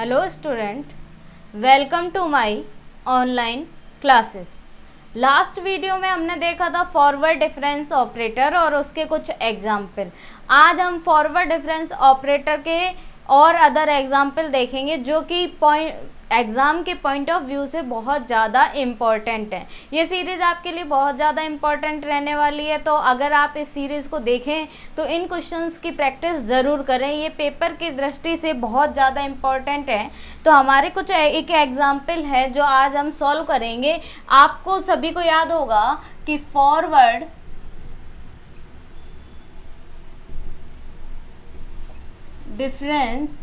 Hello student, welcome to my online classes. Last video में हमने देखा था फॉरवर्ड डिफरेंस ऑपरेटर और उसके कुछ एग्जाम्पल। आज हम फॉरवर्ड डिफरेंस ऑपरेटर के और अदर एग्जाम्पल देखेंगे जो कि एग्ज़ाम के पॉइंट ऑफ व्यू से बहुत ज़्यादा इम्पॉर्टेंट है। ये सीरीज़ आपके लिए बहुत ज़्यादा इम्पॉर्टेंट रहने वाली है, तो अगर आप इस सीरीज़ को देखें तो इन क्वेश्चंस की प्रैक्टिस ज़रूर करें। ये पेपर की दृष्टि से बहुत ज़्यादा इम्पॉर्टेंट है। तो हमारे कुछ एक एग्जाम्पल है जो आज हम सॉल्व करेंगे। आपको सभी को याद होगा कि फॉरवर्ड डिफरेंस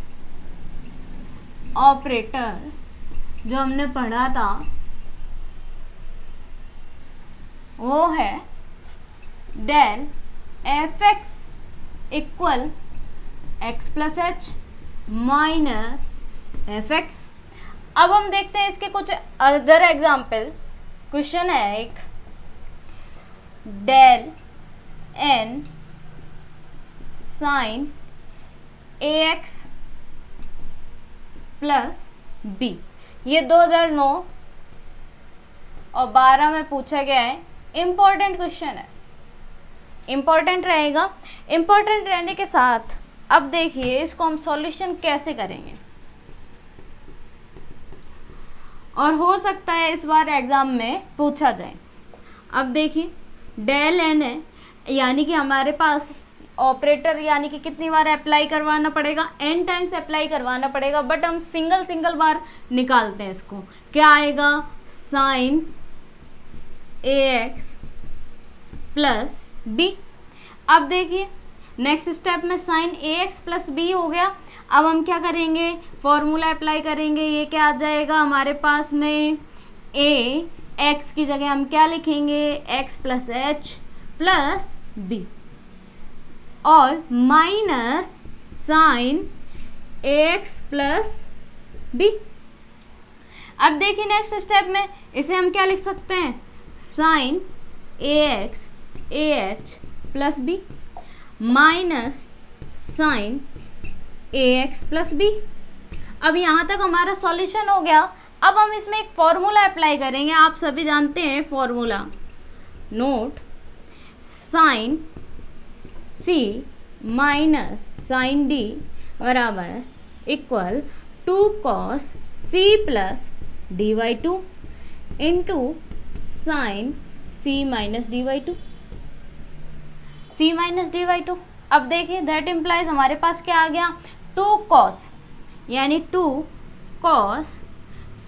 ऑपरेटर जो हमने पढ़ा था वो है del F X equal X plus H minus F X. अब हम देखते हैं इसके कुछ अदर एग्जाम्पल। क्वेश्चन है एक, डेल एन साइन ए एक्स प्लस बी। ये 2009 और 12 में पूछा गया है। इम्पोर्टेंट क्वेश्चन है, इम्पोर्टेंट रहेगा। इम्पोर्टेंट रहने के साथ अब देखिए इसको हम सॉल्यूशन कैसे करेंगे, और हो सकता है इस बार एग्जाम में पूछा जाए। अब देखिए डेल एन है, यानी कि हमारे पास ऑपरेटर यानी कि कितनी बार अप्लाई करवाना पड़ेगा, n टाइम्स अप्लाई करवाना पड़ेगा, बट हम सिंगल बार निकालते हैं। इसको क्या आएगा, साइन ए एक्स प्लस बी। अब देखिए नेक्स्ट स्टेप में साइन ए एक्स प्लस बी हो गया। अब हम क्या करेंगे, फॉर्मूला अप्लाई करेंगे। ये क्या आ जाएगा हमारे पास में, ए एक्स की जगह हम क्या लिखेंगे, X plus H plus B, और माइनस साइन ए एक्स प्लस बी। अब देखिए नेक्स्ट स्टेप में इसे हम क्या लिख सकते हैं, sine A x A H plus B minus sine A x plus B. अब यहाँ तक हमारा सॉल्यूशन हो गया। अब हम इसमें एक फॉर्मूला अप्लाई करेंगे। आप सभी जानते हैं formula, note sine C minus sine D बराबर equal 2 cos C plus D by 2 into sine C minus D by 2, C minus D by 2। अब देखिए दैट इम्प्लाइज हमारे पास क्या आ गया, 2 कॉस यानी 2 कॉस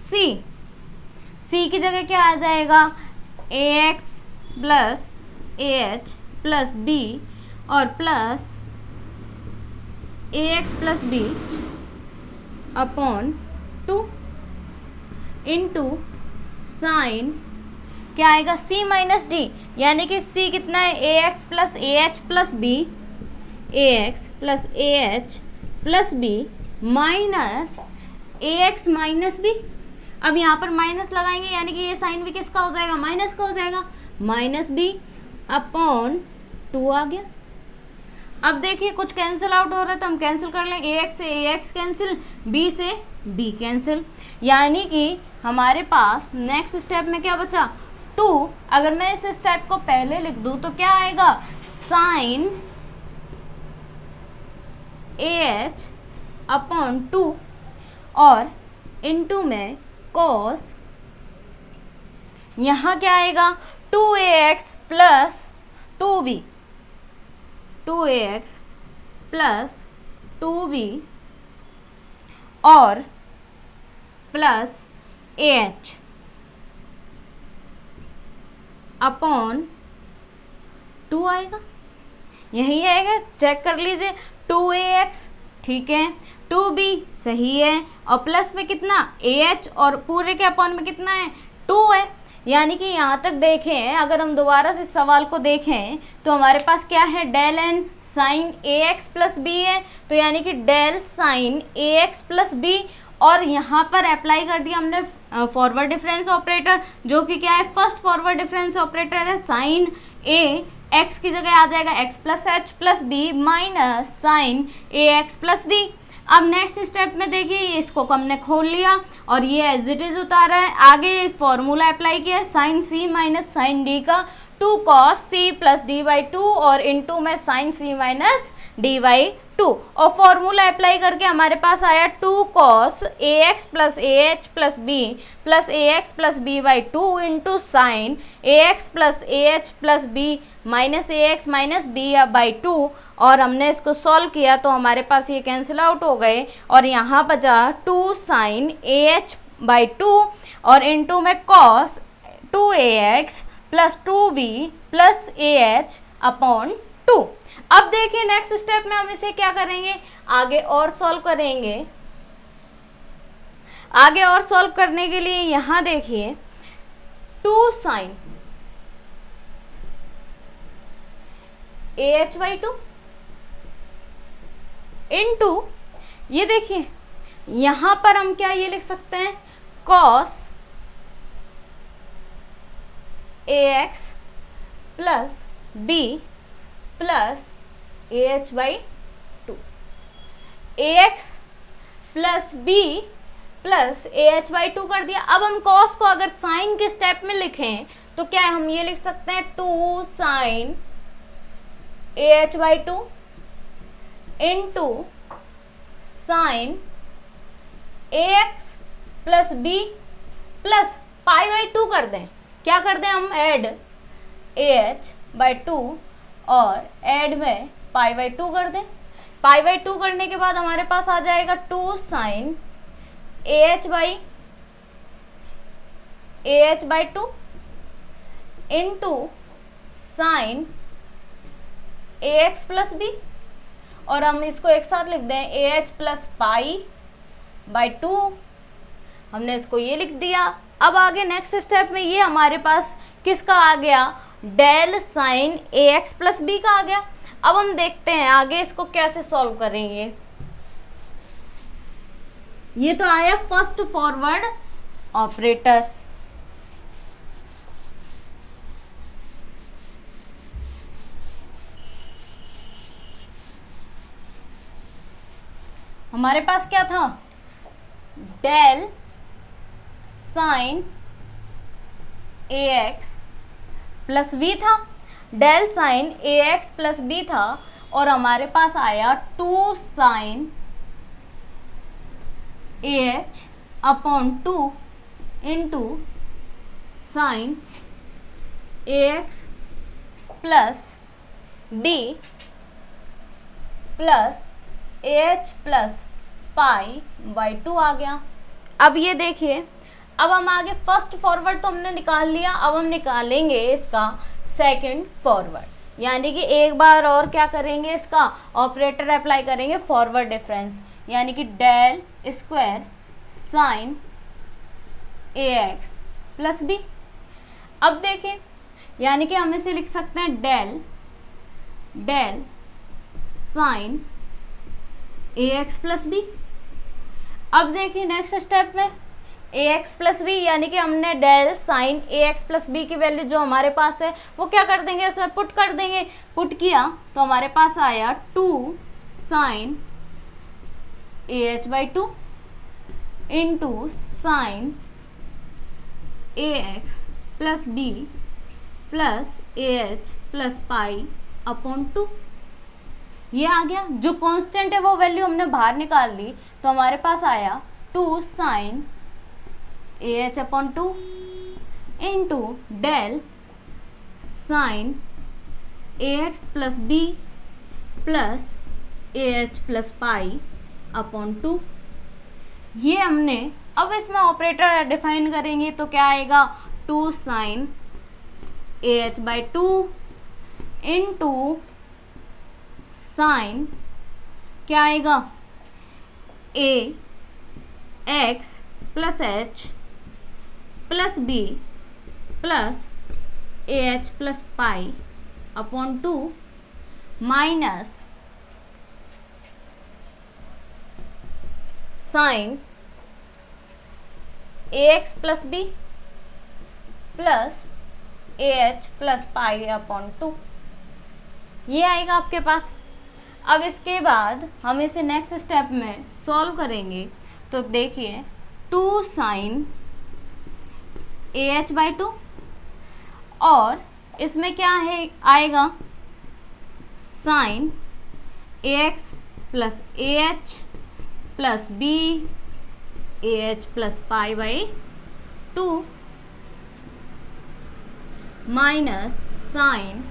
सी, सी की जगह क्या आ जाएगा, ए x plus A H plus B और plus A x plus B upon 2 into sine क्या आएगा, सी माइनस डी, यानी कि सी कितना है, ए x plus A H plus B, A x plus A H plus B minus A X minus B. अब यहाँ पर माइनस लगाएंगे यानी कि ये साइन भी किसका हो जाएगा, माइनस का हो जाएगा, माइनस बी अपॉन 2 आ गया। अब देखिए कुछ कैंसिल आउट हो रहा है तो हम कैंसिल कर लें, ए एक्स से ए एक्स कैंसिल, बी से बी कैंसिल, यानी कि हमारे पास नेक्स्ट स्टेप में क्या बचा, 2। अगर मैं इस स्टेप को पहले लिख दूं तो क्या आएगा, साइन ए एच अपॉन 2 और इनटू में कॉस, यहाँ क्या आएगा, 2ax plus 2b, 2ax plus 2b और प्लस ah अपॉन 2 आएगा, यही आएगा। चेक कर लीजिए, 2ax ठीक है, 2b सही है, और प्लस में कितना ah और पूरे के अपॉन में कितना है, 2 है। यानी कि यहाँ तक देखें, अगर हम दोबारा से सवाल को देखें तो हमारे पास क्या है, डेल एन साइन ए एक्स प्लस बी है, तो यानी कि डेल साइन ए एक्स प्लस बी, और यहाँ पर अप्लाई कर दिया हमने फॉरवर्ड डिफरेंस ऑपरेटर, जो कि क्या है, फर्स्ट फॉरवर्ड डिफरेंस ऑपरेटर है। साइन ए एक्स की जगह आ जाएगा x plus H plus B minus sine ए एक्स प्लस बी। अब नेक्स्ट स्टेप में देखिए इसको हमने खोल लिया और ये एज इट इज उतारा है। आगे फॉर्मूला अप्लाई किया sine C minus sine D का 2 cos C plus D by 2 और इनटू में sine C minus D by 2 और फॉर्मूला अप्लाई करके हमारे पास आया 2 cos A x plus A H plus B plus A x plus B by 2 into sine A x plus A H plus B minus A X minus B by 2 और हमने इसको solve किया तो हमारे पास ये कैंसिल आउट हो गए और यहाँ बचा 2 साइन ए एच बाई 2 और इनटू में cos 2ax plus 2b plus ए एच अपॉन 2। अब देखिए नेक्स्ट स्टेप में हम इसे क्या करेंगे, आगे और सॉल्व करेंगे। आगे और सॉल्व करने के लिए यहां देखिए 2 sine A H by 2 into ये देखिए यहां पर हम क्या ये लिख सकते हैं cos A x plus B plus A H by 2 A x plus B plus A H by 2 कर दिया। अब हम cos को अगर साइन के स्टेप में लिखें तो क्या हम ये लिख सकते हैं 2 sine A H by 2 into sine A x plus B plus pi by 2 कर दें। क्या कर दें हम ऐड ए एच बाई 2 और ऐड में पाई बाई 2 कर दें। पाई बाई 2 करने के बाद हमारे पास आ जाएगा 2 sine A H by 2 into sine A x plus B और हम इसको एक साथ लिख दें A H plus pi by 2। हमने इसको ये लिख दिया। अब आगे नेक्स्ट स्टेप में ये हमारे पास किसका आ गया, डेल साइन ए एक्स प्लस बी का आ गया। अब हम देखते हैं आगे इसको कैसे सॉल्व करेंगे। ये तो आया फर्स्ट फॉरवर्ड ऑपरेटर। हमारे पास क्या था, डेल साइन ए एक्स प्लस बी था, डेल साइन ए एक्स प्लस बी था और हमारे पास आया 2 sine A H upon 2 into sine A x plus B plus A H plus pi by 2 आ गया। अब ये देखिए, अब हम आगे फर्स्ट फॉरवर्ड तो हमने निकाल लिया, अब हम निकालेंगे इसका सेकंड फॉरवर्ड, यानी कि एक बार और क्या करेंगे, इसका ऑपरेटर अप्लाई करेंगे फॉरवर्ड डिफरेंस, यानी कि डेल स्क्वायर साइन ए एक्स प्लस बी। अब देखिए यानी कि हम इसे लिख सकते हैं डेल साइन ए एक्स प्लस बी। अब देखिए नेक्स्ट स्टेप में ए एक्स प्लस बी, यानी कि हमने डेल साइन ए एक्स प्लस बी की वैल्यू जो हमारे पास है वो क्या कर देंगे, इसमें पुट कर देंगे। पुट किया तो हमारे पास आया 2 sine A H by 2 into sine A x plus B plus A H plus pi upon 2। ये आ गया, जो कांस्टेंट है वो वैल्यू हमने बाहर निकाल ली तो हमारे पास आया 2 sine A H upon 2 into del sine A x plus B plus A H plus pi upon 2। ये हमने, अब इसमें ऑपरेटर डिफाइन करेंगे तो क्या आएगा, 2 sine A H by 2 into sine क्या आएगा, a x plus H plus B plus A H plus pi upon 2 minus sine A x plus B plus A H plus pi upon 2। ये आएगा आपके पास। अब इसके बाद हम इसे नेक्स्ट स्टेप में सॉल्व करेंगे। तो देखिए 2 साइन AH/2 और इसमें क्या है आएगा sine AX plus AH plus B AH plus π/2 minus sine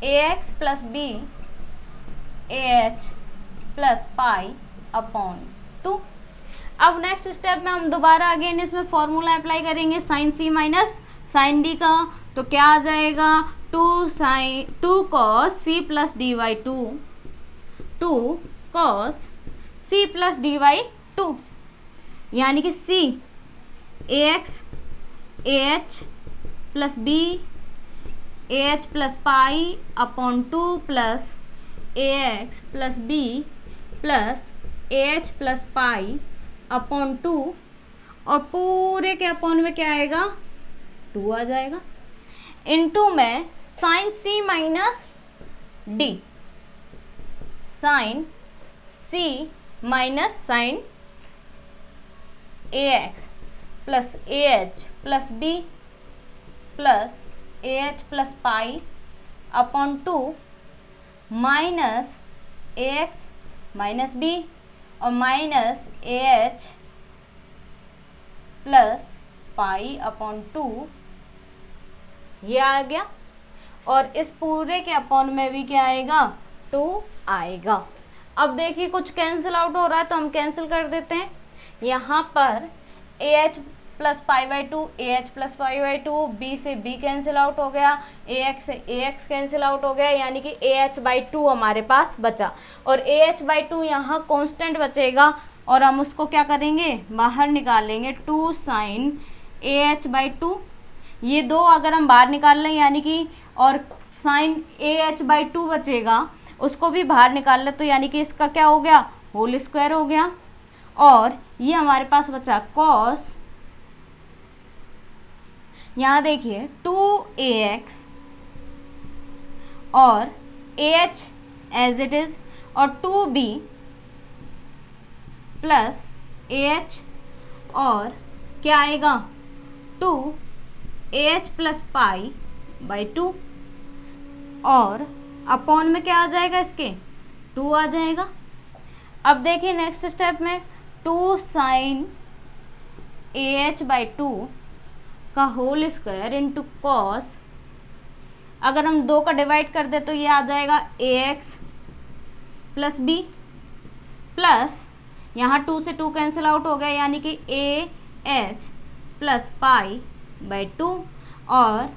AX plus B AH plus π/2। अब नेक्स्ट स्टेप में हम दोबारा अगेन इसमें फॉर्मूला अप्लाई करेंगे sine C minus sine D का। तो क्या आ जाएगा 2 cos C plus D/2 2 cos C plus D/2 यानी कि C AX AH plus B AH plus π/2 plus AX plus B plus AH plus π/2 और पूरे के अपॉन में क्या आएगा 2 आ जाएगा इनटू में sine C minus D sine C minus sine AX plus AH plus B plus AH plus π/2 minus AX minus B और minus AH plus π/2 ये आ गया और इस पूरे के अपॉन में भी क्या आएगा 2 आएगा। अब देखिए कुछ कैंसिल आउट हो रहा है तो हम कैंसिल कर देते हैं। यहाँ पर AH plus π/2 AH plus π/2 B से B कैंसिल आउट हो गया AX से AX कैंसिल आउट हो गया यानी कि AH/2 हमारे पास बचा और AH/2 यहाँ कांस्टेंट बचेगा और हम उसको क्या करेंगे बाहर निकालेंगे 2 साइन AH/2 ये 2 अगर हम बाहर निकाल लें यानी कि और साइन AH/2 बचेगा उसको भी बाहर निकाल ले तो यानी कि इसका क्या हो गया होल स्क्वायर हो गया और ये हमारे पास बचा कॉस यहाँ देखिए 2AX और AH एज इट इज और 2B प्लस AH और क्या आएगा 2AH प्लस π/2 और अपॉन में क्या आ जाएगा इसके 2 आ जाएगा। अब देखिए नेक्स्ट स्टेप में 2 साइन AH/2 का होल स्क्वायर इंटू कॉस अगर हम 2 का डिवाइड कर दे तो ये आ जाएगा AX प्लस B प्लस यहाँ 2 से 2 कैंसिल आउट हो गया यानी कि AH प्लस π/2 और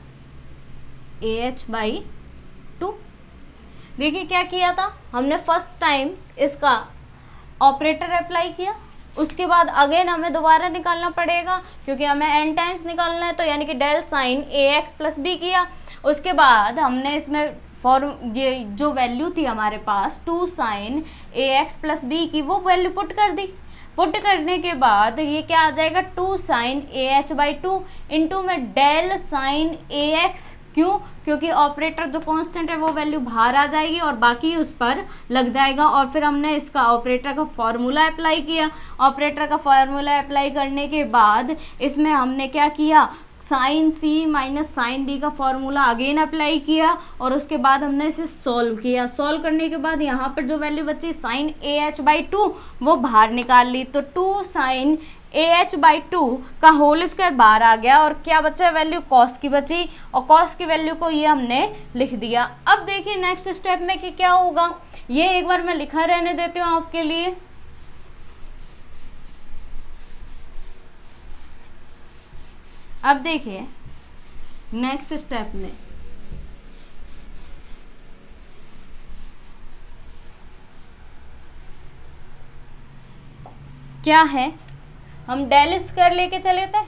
AH/2। देखिए क्या किया था हमने फर्स्ट टाइम इसका ऑपरेटर अप्लाई किया उसके बाद अगेन हमें दोबारा निकालना पड़ेगा क्योंकि हमें n टाइम्स निकालना है तो यानी कि del sine AX plus B किया। उसके बाद हमने इसमें ये जो वैल्यू थी हमारे पास 2 साइन AX प्लस B की वो वैल्यू पुट कर दी। पुट करने के बाद ये क्या आ जाएगा 2 साइन AH/2 इंटू में डेल साइन AX क्यों क्योंकि ऑपरेटर जो कांस्टेंट है वो वैल्यू बाहर आ जाएगी और बाकी उस पर लग जाएगा और फिर हमने इसका ऑपरेटर का फॉर्मूला अप्लाई किया। ऑपरेटर का फॉर्मूला अप्लाई करने के बाद इसमें हमने क्या किया sine C minus sine D का फॉर्मूला अगेन अप्लाई किया और उसके बाद हमने इसे सॉल्व किया। सॉल्व करने के बाद यहाँ पर जो वैल्यू बची साइन AH/2 वो बाहर निकाल ली तो 2 साइन AH/2 का होल स्क्वायर बाहर आ गया और क्या बचा वैल्यू कॉस की बची और कॉस की वैल्यू को ये हमने लिख दिया। अब देखिए नेक्स्ट स्टेप में कि क्या होगा ये एक बार मैं लिखा रहने देती हूँ आपके लिए। अब देखिए नेक्स्ट स्टेप में क्या है हम डेल स्क्वायर लेके चले थे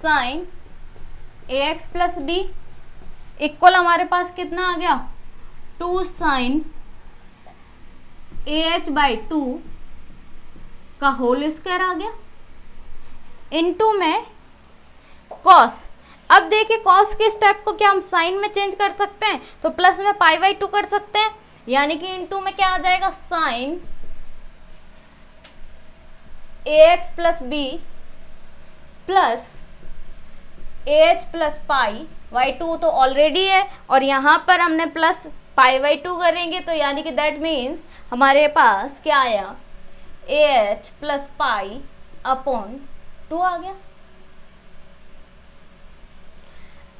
sine AX plus B equal हमारे पास कितना आ गया 2 साइन AH/2 का होल स्क्वायर आ गया इनटू में कॉस। अब देखिए कॉस के स्टेप को क्या हम साइन में चेंज कर सकते हैं, तो प्लस में पाई बाई 2 कर सकते हैं, यानी कि इनटू में क्या आ जाएगा sine ax plus B plus ah plus pi by 2 तो ऑलरेडी है, और यहाँ पर हमने प्लस पाई बाई 2 करेंगे, तो यानी कि दैट मीन्स हमारे पास क्या आया ah प्लस पाई अपॉन 2 आ गया।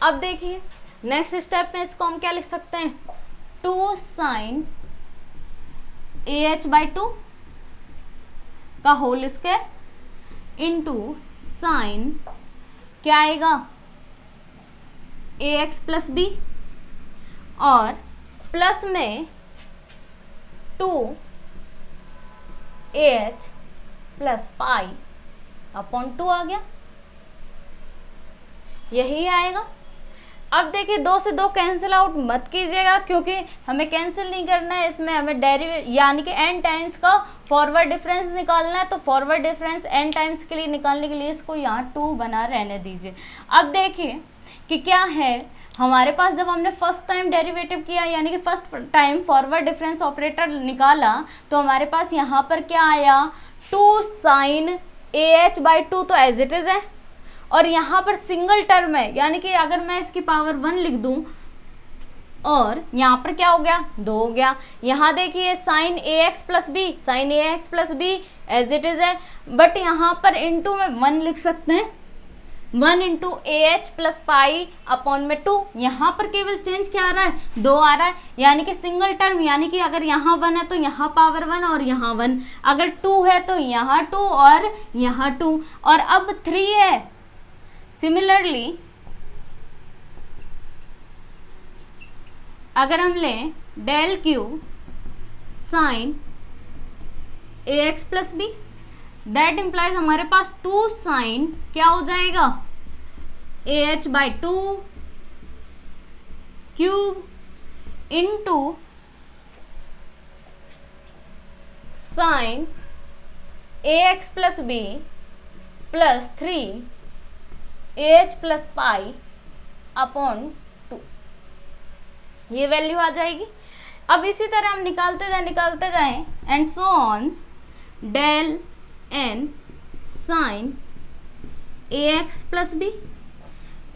अब देखिए नेक्स्ट स्टेप में इसको हम क्या लिख सकते हैं, 2 साइन ah बाई 2 का होल स्क्वायर इंटू साइन क्या आएगा ax प्लस बी और प्लस में 2 ah प्लस पाई अपॉन 2 आ गया, यही आएगा। अब देखिए 2 से 2 कैंसिल आउट मत कीजिएगा, क्योंकि हमें कैंसिल नहीं करना है, इसमें हमें डेरिवेटिव यानी कि n टाइम्स का फॉरवर्ड डिफरेंस निकालना है, तो फॉरवर्ड डिफरेंस n टाइम्स के लिए निकालने के लिए इसको यहाँ 2 बना रहने दीजिए। अब देखिए कि क्या है हमारे पास, जब हमने फर्स्ट टाइम डेरिवेटिव किया यानी कि first time forward difference operator निकाला, तो हमारे पास यहाँ पर क्या आया 2 साइन ah बाई 2 तो एज इट इज है, और यहाँ पर सिंगल टर्म है, यानी कि अगर मैं इसकी पावर 1 लिख दूं और यहाँ पर क्या हो गया 2 हो गया। यहाँ देखिए sine ax plus B, sine ax plus B as it is है, बट यहाँ पर इनटू में 1 लिख सकते हैं, 1 into ah plus pi upon में 2, यहाँ पर केवल चेंज क्या आ रहा है 2 आ रहा है, यानी कि सिंगल टर्म, यानी कि अगर यहाँ 1 है तो यहाँ पावर 1 और यहाँ 1, अगर 2 है तो यहाँ 2 और यहाँ 2, और अब 3 है। सिमिलरली अगर हम लें del cube sine ax plus B, that implies हमारे पास 2 साइन क्या हो जाएगा ah by 2 cube into sine ax plus B plus 3 ah plus pi upon 2, ये वैल्यू आ जाएगी। अब इसी तरह हम निकालते जाएं and so on, del n sine ax plus B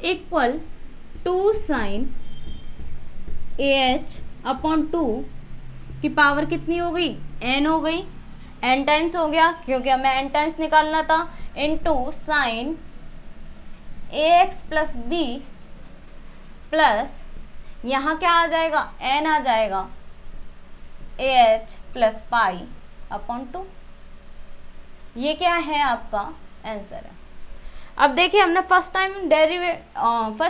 equal 2 sine ah upon 2 की पावर कितनी हो गई n हो गई, n टाइम्स हो गया क्योंकि हमें n टाइम्स निकालना था, into sine ax plus B plus यहाँ क्या आ जाएगा n आ जाएगा ah प्लस पाई अपॉन 2, ये क्या है आपका आंसर है। अब देखिए हमने फर्स्ट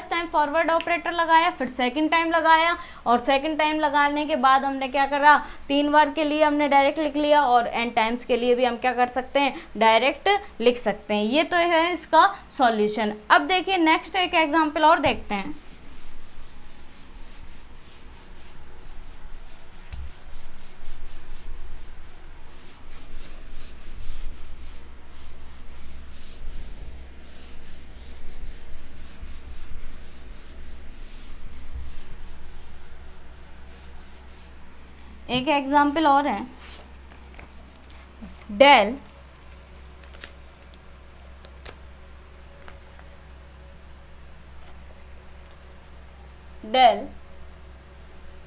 टाइम फॉरवर्ड ऑपरेटर लगाया, फिर सेकंड टाइम लगाया, और सेकंड टाइम लगाने के बाद हमने क्या करा 3 बार के लिए हमने डायरेक्ट लिख लिया, और n टाइम्स के लिए भी हम क्या कर सकते हैं डायरेक्ट लिख सकते हैं। ये तो है इसका सॉल्यूशन। अब देखिए नेक्स्ट एक एग्जांपल और देखते हैं। एक एग्जाम्पल और है, डेल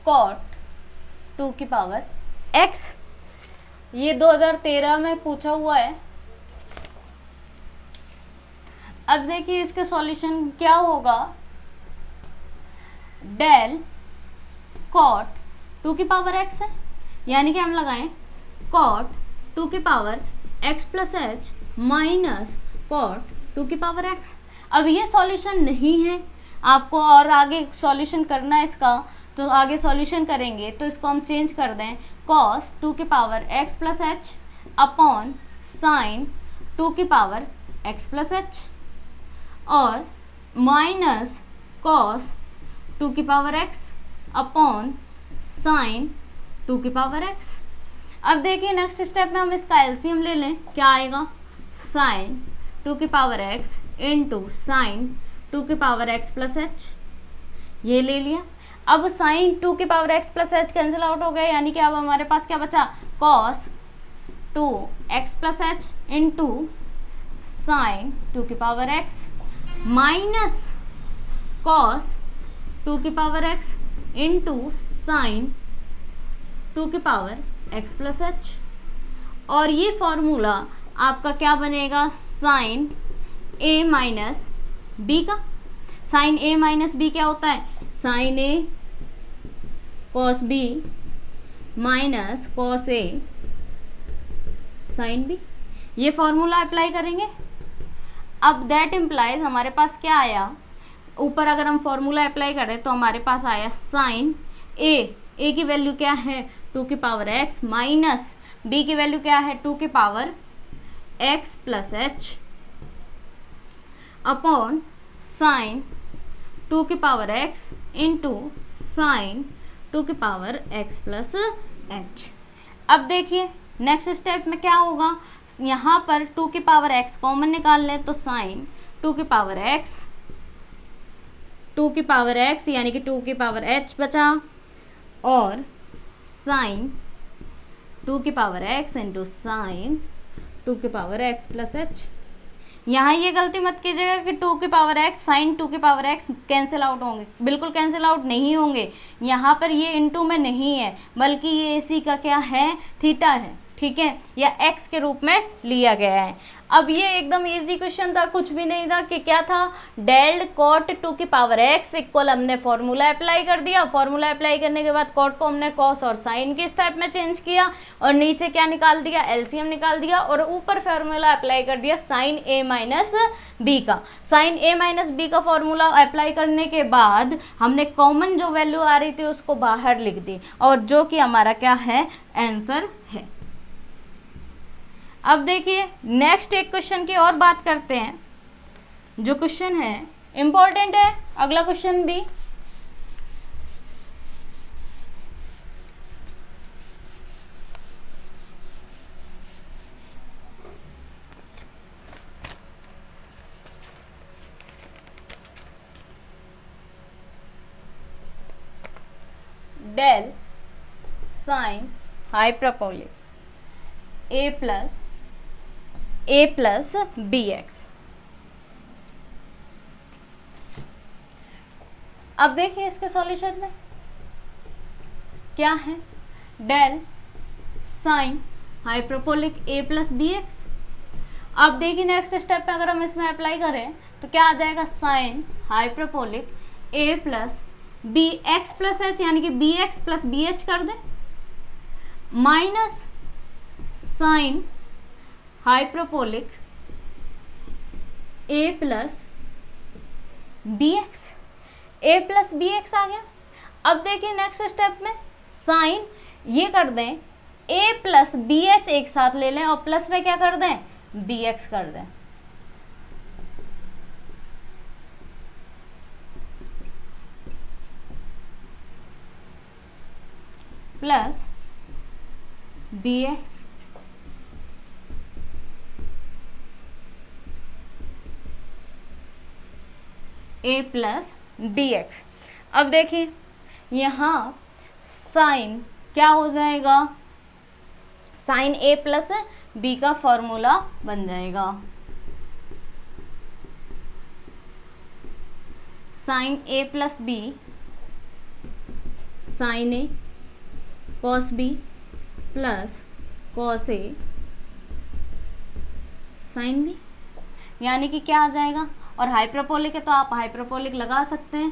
कॉट 2 की पावर x, ये 2013 में पूछा हुआ है। अब देखिए इसके सॉल्यूशन क्या होगा, डेल कॉट 2 की पावर x है, यानी कि हम लगाएं कॉट 2 की power x plus H minus cot 2 की पावर x। अब ये सॉल्यूशन नहीं है, आपको और आगे सॉल्यूशन करना है इसका, तो आगे सॉल्यूशन करेंगे तो इसको हम चेंज कर दें कॉस 2 की power x plus h upon sign 2 की पावर x प्लस एच और माइनस कॉस 2 की पावर x अपॉन साइन 2 की पावर x। अब देखिए नेक्स्ट स्टेप में हम इसका एलसीएम ले लें, क्या आएगा साइन 2 की power x into sine two की पावर एक्स प्लस एच, ये ले लिया। अब साइन टू की power x plus h cancel out हो गया, यानी कि अब हमारे पास क्या बचा, cos two x plus h into sine two की power x minus cos two की power x into sine two की पावर एक्स प्लस एच। और ये फॉर्मूला आपका क्या बनेगा, साइन ए माइनस बी का। साइन ए माइनस बी क्या होता है, sine A cos B minus cos A sine B, ये फॉर्मूला अप्लाई करेंगे। अब दैट इम्प्लाइज हमारे पास क्या आया, ऊपर अगर हम फॉर्मूला अप्लाई करें तो हमारे पास आया साइन ए की वैल्यू क्या है, टू की पावर एक्स माइनस बी की वैल्यू क्या है, टू की power x plus h upon sine two की power x into sine two की पावर एक्स प्लस एच। अब देखिए नेक्स्ट स्टेप में क्या होगा, यहाँ पर टू की पावर एक्स कॉमन निकाल लें तो साइन टू की पावर एक्स यानी कि टू की पावर एच बचा और साइन टू की power x into sine two की पावर एक्स प्लस एच। यहाँ ये गलती मत कीजिएगा कि टू की पावर एक्स साइन टू की पावर एक्स कैंसिल आउट होंगे, बिल्कुल कैंसिल आउट नहीं होंगे। यहाँ पर ये इनटू में नहीं है बल्कि ये इसी का क्या है, थीटा है, ठीक है, या एक्स के रूप में लिया गया है। अब ये एकदम इजी क्वेश्चन था, कुछ भी नहीं था कि क्या था, डेल कॉट टू की पावर एक्स इक्वल, हमने फॉर्मूला अप्लाई कर दिया। फॉर्मूला अप्लाई करने के बाद कॉट को हमने कॉस और साइन के स्टेप में चेंज किया और नीचे क्या निकाल दिया, एलसीएम निकाल दिया और ऊपर फॉर्मूला अप्लाई कर दिया साइन ए माइनस बी का। साइन ए माइनस बी का फॉर्मूला अप्लाई करने के बाद हमने कॉमन जो वैल्यू आ रही थी उसको बाहर लिख दी और जो कि हमारा क्या है, आंसर है। अब देखिए नेक्स्ट एक क्वेश्चन की और बात करते हैं, जो क्वेश्चन है इंपॉर्टेंट है, अगला क्वेश्चन भी। डेल साइन हाइपरबोलिक ए प्लस बी एक्स। अब देखिए इसके सॉल्यूशन में क्या है, डेल साइन हाइपरबोलिक ए प्लस बी एक्स। अब देखिए नेक्स्ट स्टेप पे अगर हम इसमें अप्लाई करें तो क्या आ जाएगा, साइन हाइपरबोलिक ए plus B x plus h, यानी कि b x plus b h कर दें, minus sine hyperbolic A plus B x, a plus B x आ गया। अब देखिए नेक्स्ट स्टेप में साइन ये कर दें ए प्लस बी एच एक साथ ले लें और प्लस में क्या कर दें, बी एक्स कर दें। Plus B x a plus B x. अब देखिए यहाँ साइन क्या हो जाएगा, साइन ए प्लस बी का फॉर्मूला बन जाएगा, साइन ए प्लस बी साइन ए कॉस बी प्लस कॉस ए साइन बी, यानी कि क्या आ जाएगा, और हाइपरबोलिक है तो आप हाइपरबोलिक लगा सकते हैं।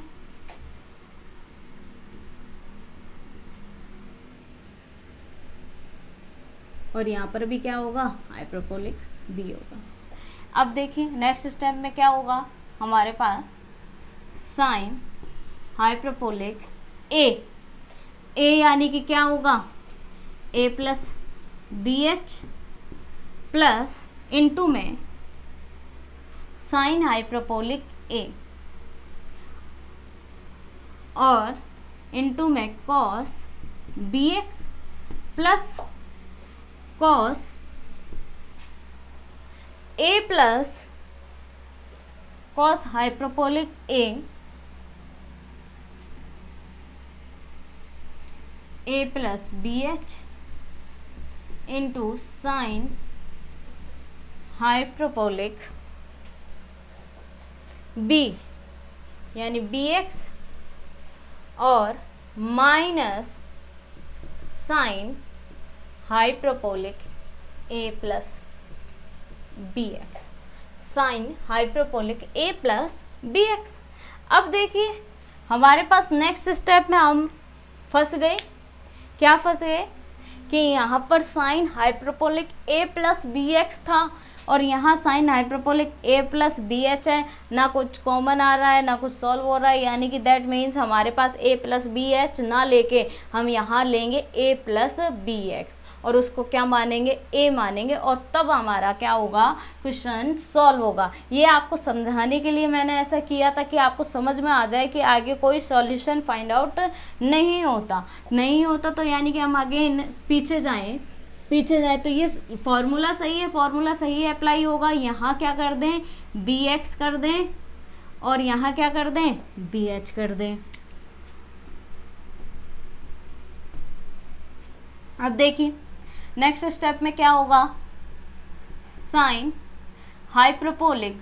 और यहाँ पर भी क्या होगा, हाइपरबोलिक बी होगा। अब देखिए नेक्स्ट स्टेप में क्या होगा, हमारे पास साइन हाइपरबोलिक ए यानी कि क्या होगा, a plus b h plus into में साइन हाइपरबोलिक ए और इंटू में cos b x plus cos a plus cos hyperbolic A plus b h into sine hyperbolic b यानी बी एक्स और minus sine hyperbolic ए plus B x, sine hyperbolic ए plus B x. अब देखिए हमारे पास next step में हम फंस गए। क्या फंस गए कि यहाँ पर साइन हाइपरबोलिक ए प्लस बी एक्स था और यहाँ साइन हाइपरबोलिक ए प्लस बी एच है, ना कुछ कॉमन आ रहा है ना कुछ सॉल्व हो रहा है, यानी कि दैट मीन्स हमारे पास ए प्लस बी एच ना लेके हम यहाँ लेंगे ए प्लस बी एक्स और उसको क्या मानेंगे, ए मानेंगे, और तब हमारा क्या होगा, क्वेश्चन सॉल्व होगा। ये आपको समझाने के लिए मैंने ऐसा किया था कि आपको समझ में आ जाए कि आगे कोई सॉल्यूशन फाइंड आउट नहीं होता तो यानी कि हम आगे पीछे जाएं तो ये फॉर्मूला सही है अप्लाई होगा। यहाँ क्या कर दें, बी एक्स कर दें और यहाँ क्या कर दें, बी एच कर दें। अब देखिए नेक्स्ट स्टेप में क्या होगा, साइन हाइपरबोलिक,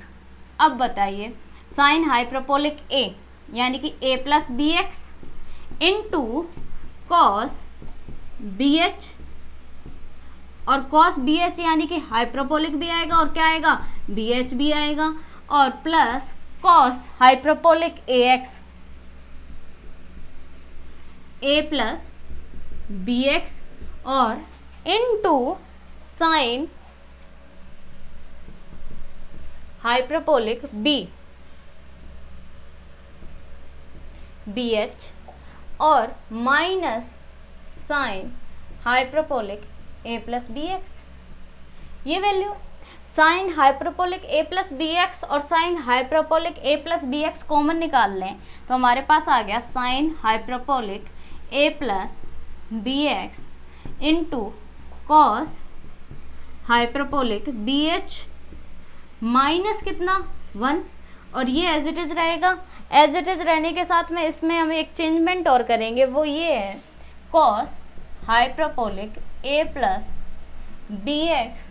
अब बताइए साइन हाइपरबोलिक ए यानी कि a plus B x into cos b h, और कॉस बी एच यानी कि हाइपरबोलिक भी आएगा और क्या आएगा, बी एच भी आएगा, और plus cos hyperbolic a x a plus B x और into sine hyperbolic B h और माइनस साइन हाइपरबोलिक ए प्लस बी एक्स। ये वैल्यू साइन हाइपरबोलिक ए प्लस बी एक्स और साइन हाइपरबोलिक ए प्लस बी एक्स कॉमन निकाल लें तो हमारे पास आ गया साइन हाइपरबोलिक ए plus B x into cos hyperbolic B h minus कितना 1, और ये एज इट इज रहेगा। एज इट इज रहने के साथ में इसमें हम एक चेंजमेंट और करेंगे, वो ये है कॉस हाइपरबोलिक ए प्लस बी एक्स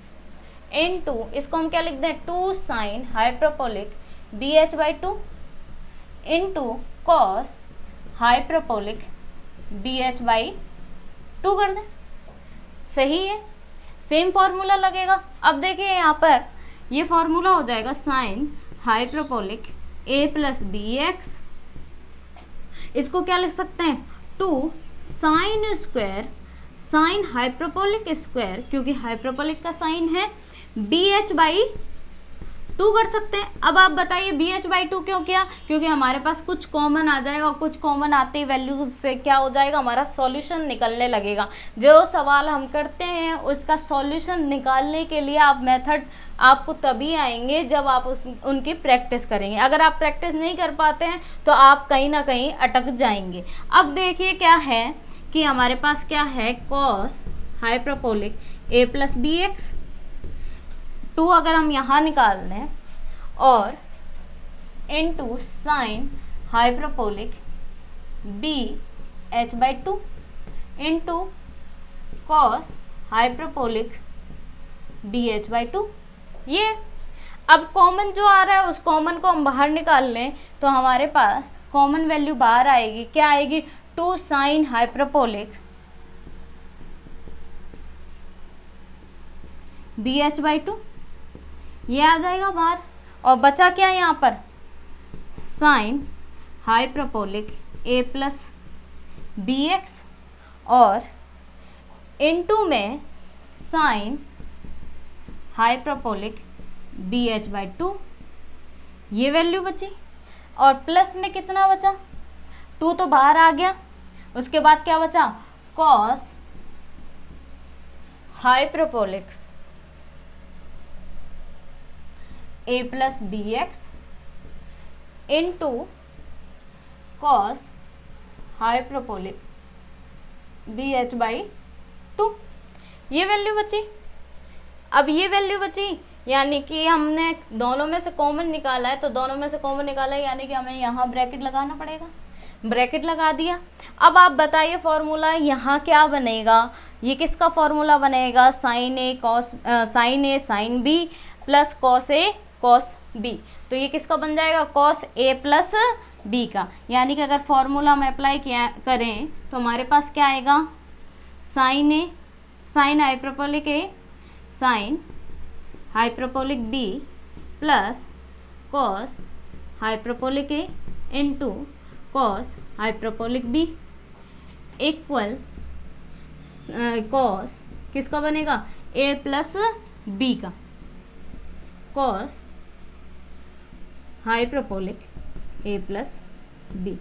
इंटू, इसको हम क्या लिख दें, 2 sine hyperbolic B H by 2 into cos hyperbolic B H by 2 कर दें। सही है, सेम फॉर्मूला लगेगा। अब देखिए यहाँ पर ये फॉर्मूला हो जाएगा साइन हाइपरबोलिक ए प्लस बी एक्स, इसको क्या लिख सकते हैं, 2 sine square sine hyperbolic square, क्योंकि हाइपरबोलिक का साइन है, बी एच बाई 2 कर सकते हैं। अब आप बताइए बी एच बाई 2 क्यों किया, क्योंकि हमारे पास कुछ कॉमन आ जाएगा और कुछ कॉमन आते ही वैल्यू से क्या हो जाएगा, हमारा सॉल्यूशन निकलने लगेगा। जो सवाल हम करते हैं उसका सॉल्यूशन निकालने के लिए आप मेथड आपको तभी आएंगे जब आप उनकी प्रैक्टिस करेंगे। अगर आप प्रैक्टिस नहीं कर पाते हैं तो आप कहीं ना कहीं अटक जाएंगे। अब देखिए क्या है कि हमारे पास क्या है, कॉस हाइपरबोलिक ए प्लस बी एक्स 2 अगर हम यहाँ निकाल लें और into sine hyperbolic B H by 2 into cos hyperbolic B H by 2। ये अब कॉमन जो आ रहा है उस कॉमन को हम बाहर निकाल लें तो हमारे पास कॉमन वैल्यू बाहर आएगी, क्या आएगी, 2 sine hyperbolic B H by 2, ये आ जाएगा बाहर। और बचा क्या यहाँ पर, साइन हाइपरबोलिक ए प्लस बी एक्स और इनटू में sine hyperbolic B H by 2, ये वैल्यू बची। और प्लस में कितना बचा, 2 तो बाहर आ गया, उसके बाद क्या बचा, cos hyperbolic A plus B x into cos hyperbolic B H by 2, ये वैल्यू बची। अब ये वैल्यू बची यानी कि हमने दोनों में से कॉमन निकाला है, तो दोनों में से कॉमन निकाला है यानी कि हमें यहाँ ब्रैकेट लगाना पड़ेगा, ब्रैकेट लगा दिया। अब आप बताइए फॉर्मूला यहाँ क्या बनेगा, ये किसका फॉर्मूला बनेगा, sine a sine B plus cos A cos B, तो ये किसका बन जाएगा, कॉस ए प्लस बी का। यानी कि अगर फॉर्मूला हम अप्लाई किया करें तो हमारे पास क्या आएगा, sine a sine hyperbolic a sine hyperbolic b plus cos hyperbolic a into cos hyperbolic b equal cos किसका बनेगा, ए प्लस बी का, कॉस हाइपरबोलिक ए प्लस बी।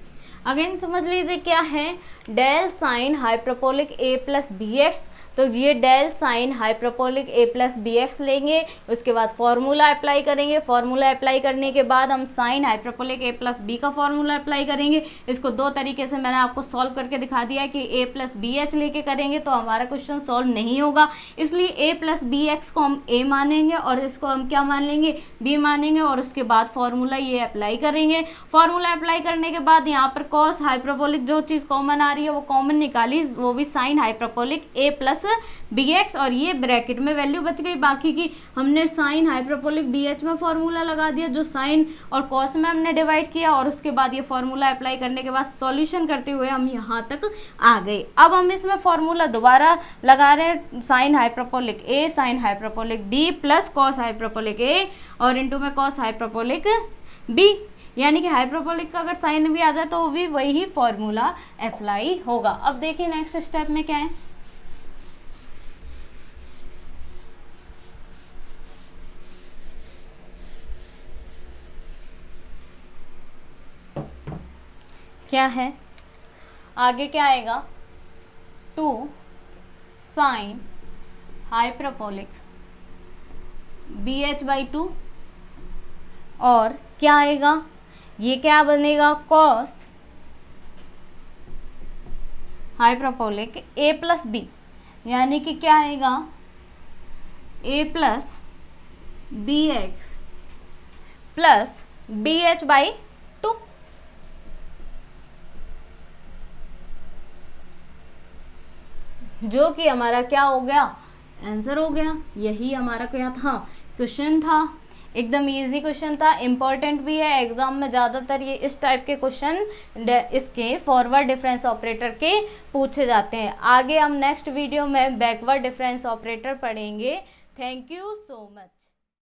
अगेन समझ लीजिए क्या है, डेल साइन हाइपरबोलिक ए प्लस बी एक्स, तो ये del sine hyperbolic ए plus B x लेंगे, उसके बाद फॉर्मूला अप्लाई करेंगे, फॉर्मूला अप्लाई करने के बाद हम साइन हाइपरबोलिक ए प्लस बी का फॉर्मूला अप्लाई करेंगे। इसको दो तरीके से मैंने आपको सॉल्व करके दिखा दिया है कि ए प्लस बी एच लेके करेंगे तो हमारा क्वेश्चन सॉल्व नहीं होगा, इसलिए ए प्लस बी एक्स को हम ए मानेंगे और इसको हम क्या मान लेंगे, बी मानेंगे, और उसके बाद फॉर्मूला ये अप्लाई करेंगे। फॉर्मूला अप्लाई करने के बाद यहाँ पर कॉस हाइपरबोलिक जो चीज़ कॉमन आ रही है वो कॉमन निकाली, वो भी साइन हाइपरबोलिक ए प्लस बी एक्स, और ये ब्रैकेट में वैल्यू बच गई बाकी की। हमने साइन हाइपरबोलिक बी एच में फॉर्मूला लगा दिया जो साइन और कॉस में हमने डिवाइड किया, और उसके बाद ये फॉर्मूला अप्लाई करने के बाद सॉल्यूशन करते हुए हम यहाँ तक आ गए। अब हम इसमें फॉर्मूला दोबारा लगा रहे हैं, sine hyperbolic a sine hyperbolic b plus cos hyperbolic a और इंटू में कॉस हाइपरबोलिक बी, यानी कि हाइपरबोलिक का अगर साइन भी आ जाए तो भी वही फॉर्मूला अप्लाई होगा। अब देखिए नेक्स्ट स्टेप में क्या है, क्या है आगे क्या आएगा, 2 sine hyperbolic B H by 2 और क्या आएगा, ये क्या बनेगा, कॉस हाइपरबोलिक ए प्लस बी, यानी कि क्या आएगा, a plus B x plus b H by 2। जो कि हमारा क्या हो गया, आंसर हो गया। यही हमारा क्या था, क्वेश्चन था, एकदम इजी क्वेश्चन था, इम्पॉर्टेंट भी है, एग्जाम में ज़्यादातर ये इस टाइप के क्वेश्चन इसके फॉरवर्ड डिफरेंस ऑपरेटर के पूछे जाते हैं। आगे हम नेक्स्ट वीडियो में बैकवर्ड डिफरेंस ऑपरेटर पढ़ेंगे। Thank you so much.